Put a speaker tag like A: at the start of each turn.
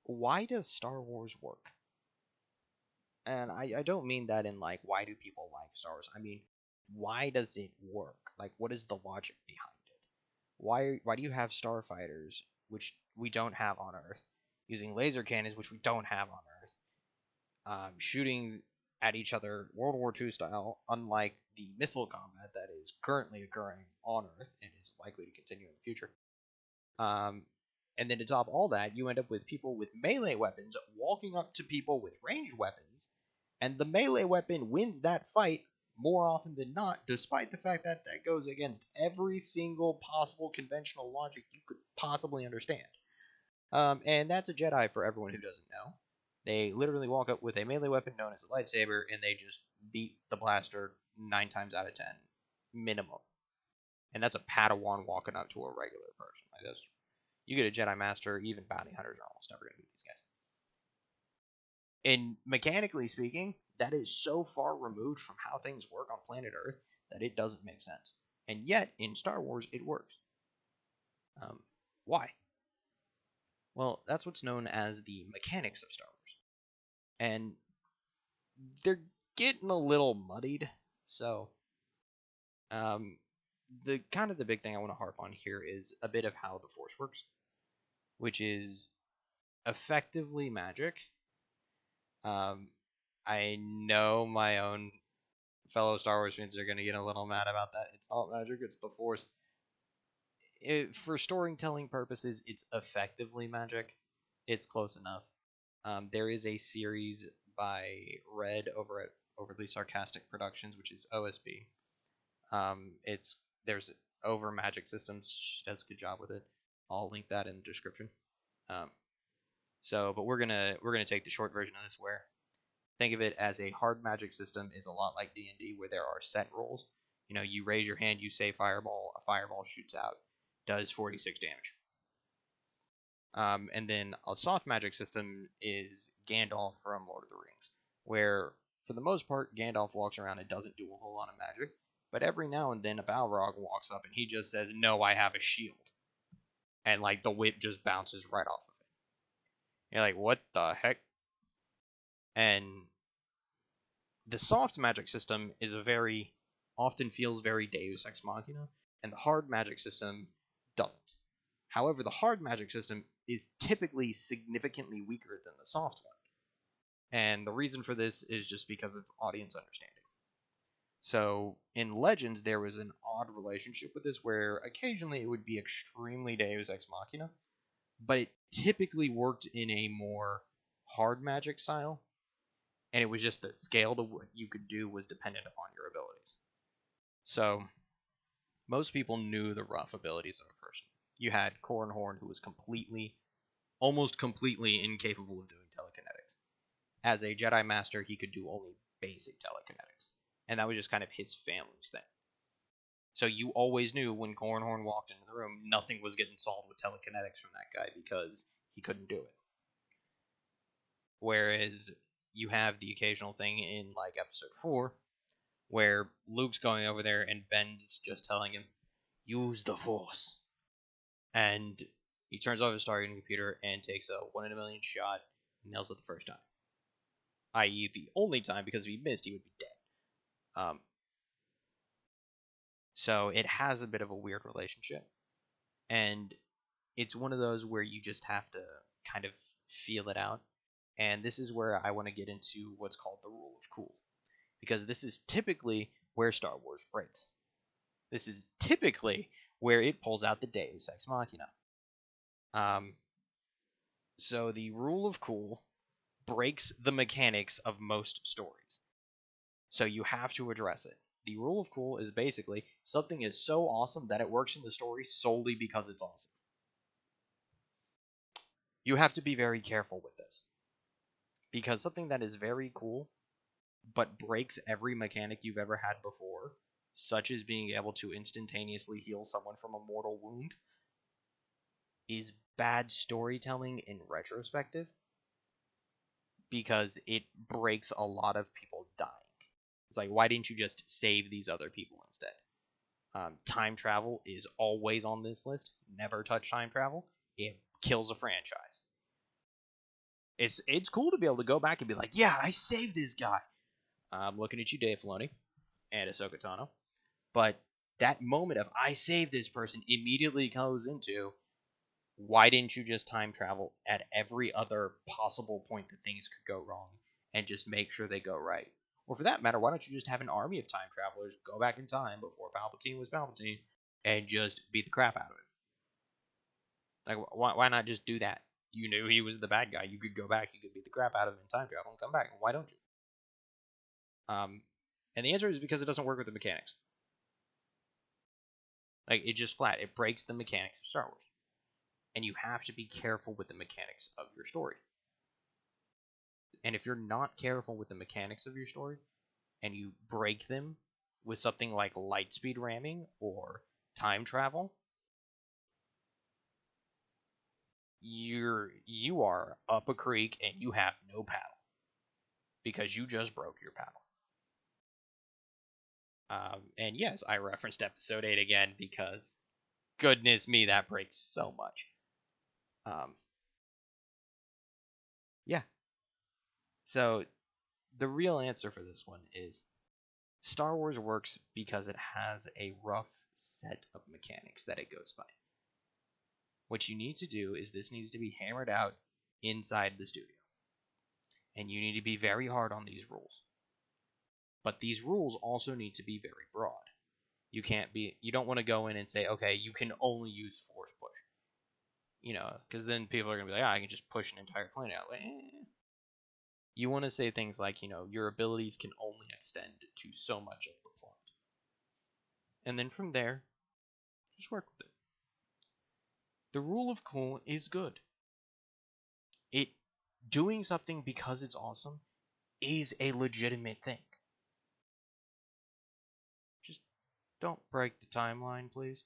A: why does Star Wars work? And I don't mean that in like, why do people like Star Wars? I mean, why does it work? Like, what is the logic behind it? Why do you have starfighters, which we don't have on Earth, using laser cannons, which we don't have on Earth, shooting at each other World War II style, unlike the missile combat that is currently occurring on Earth and is likely to continue in the future. Um, and then to top all that, you end up with people with melee weapons walking up to people with ranged weapons, and the melee weapon wins that fight more often than not, despite the fact that that goes against every single possible conventional logic you could possibly understand. And that's a Jedi for everyone who doesn't know. They literally walk up with a melee weapon known as a lightsaber, and they just beat the blaster 9 times out of 10, minimum. And that's a Padawan walking up to a regular person. Like that's, you get a Jedi Master, even bounty hunters are almost never going to beat these guys. And mechanically speaking, that is so far removed from how things work on planet Earth that it doesn't make sense. And yet, in Star Wars, it works. Why? Well, that's what's known as the mechanics of Star Wars. And they're getting a little muddied. So, um, the kind of the big thing I want to harp on here is a bit of how the Force works, which is effectively magic. Um, I know my own fellow Star Wars fans are going to get a little mad about that. It's not magic; it's the Force. For storytelling purposes, it's effectively magic. It's close enough. There is a series by Red over at Overly Sarcastic Productions, which is OSP. It's there's over Magic Systems. She does a good job with it. I'll link that in the description. Um, but we're gonna take the short version of this, where think of it as a hard magic system is a lot like D&D, where there are set rules. You know, you raise your hand, you say fireball, a fireball shoots out, does 46 damage. And then a soft magic system is Gandalf from Lord of the Rings, where for the most part Gandalf walks around and doesn't do a whole lot of magic, but every now and then a Balrog walks up and he just says, "No, I have a shield," and like the whip just bounces right off of it. You're like, "What the heck?" And the soft magic system is a very often feels very Deus Ex Machina, and the hard magic system doesn't. However, the hard magic system is typically significantly weaker than the soft one. And the reason for this is just because of audience understanding. So in Legends, there was an odd relationship with this where occasionally it would be extremely Deus Ex Machina, but it typically worked in a more hard magic style, and it was just the scale to what you could do was dependent upon your abilities. So most people knew the rough abilities of a person. You had Corran Horn, who was almost completely incapable of doing telekinetics. As a Jedi Master, he could do only basic telekinetics, and that was just kind of his family's thing. So you always knew when Corran Horn walked into the room, nothing was getting solved with telekinetics from that guy because he couldn't do it. Whereas you have the occasional thing in like Episode 4 where Luke's going over there and Ben's just telling him, "Use the Force," and he turns off his targeting computer and takes a 1 in a million shot, and nails it the first time, i.e., the only time, because if he missed, he would be dead. So it has a bit of a weird relationship, and it's one of those where you just have to kind of feel it out. And this is where I want to get into what's called the rule of cool, because this is typically where Star Wars breaks. This is typically where it pulls out the Deus Ex Machina. Um, so the rule of cool breaks the mechanics of most stories. So you have to address it. The rule of cool is basically something is so awesome that it works in the story solely because it's awesome. You have to be very careful with this, because something that is very cool but breaks every mechanic you've ever had before, such as being able to instantaneously heal someone from a mortal wound, is bad storytelling in retrospective, because it breaks a lot of people dying. It's like, why didn't you just save these other people instead? Time travel is always on this list. Never touch time travel. It kills a franchise. It's cool to be able to go back and be like, yeah, I saved this guy. I'm looking at you, Dave Filoni and Ahsoka Tano. But that moment of I saved this person immediately goes into why didn't you just time travel at every other possible point that things could go wrong and just make sure they go right? Or for that matter, why don't you just have an army of time travelers go back in time before Palpatine was Palpatine and just beat the crap out of him? Like, why not just do that? You knew he was the bad guy. You could go back, you could beat the crap out of him in time travel and come back. Why don't you? And the answer is because it doesn't work with the mechanics. Like, it just flat. It breaks the mechanics of Star Wars. And you have to be careful with the mechanics of your story. And if you're not careful with the mechanics of your story and you break them with something like lightspeed ramming or time travel, you are up a creek and you have no paddle because you just broke your paddle. And yes, I referenced episode 8 again because goodness me, that breaks so much. Yeah. So the real answer for this one is Star Wars works because it has a rough set of mechanics that it goes by. What you need to do is this needs to be hammered out inside the studio. And you need to be very hard on these rules. But these rules also need to be very broad. You don't want to go in and say, okay, you can only use force push. Because then people are going to be like, I can just push an entire planet out. You want to say things like, your abilities can only extend to so much of the plot. And then from there, just work with it. The rule of cool is good. It doing something because it's awesome is a legitimate thing. Just don't break the timeline, please.